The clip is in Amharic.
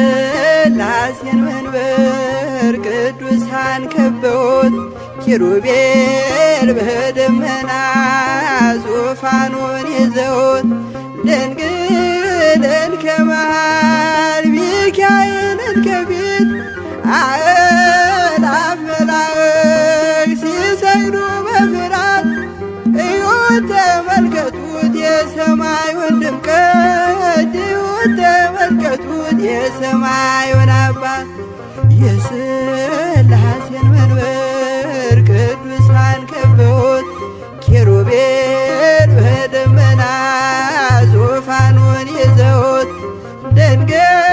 የሥላሴን መንበር ቅዱሳን ከበውት ኪሩቤል በደመና ዙፋኑን ይዘውት ድንግልን ከመሃል ሚካኤልን ከፊት አእላፍ መላእክት ሲሰግዱ በፍርሃት እዩት ተመልከቱት የሰማዩን ድምቀት እዩት ተመልከቱት የሰማዩን አባት የሥላሴን መንበር ቅዱሳን ከበውት ኪሩቤል በደመና ዙፋኑን ይዘውት ድንግል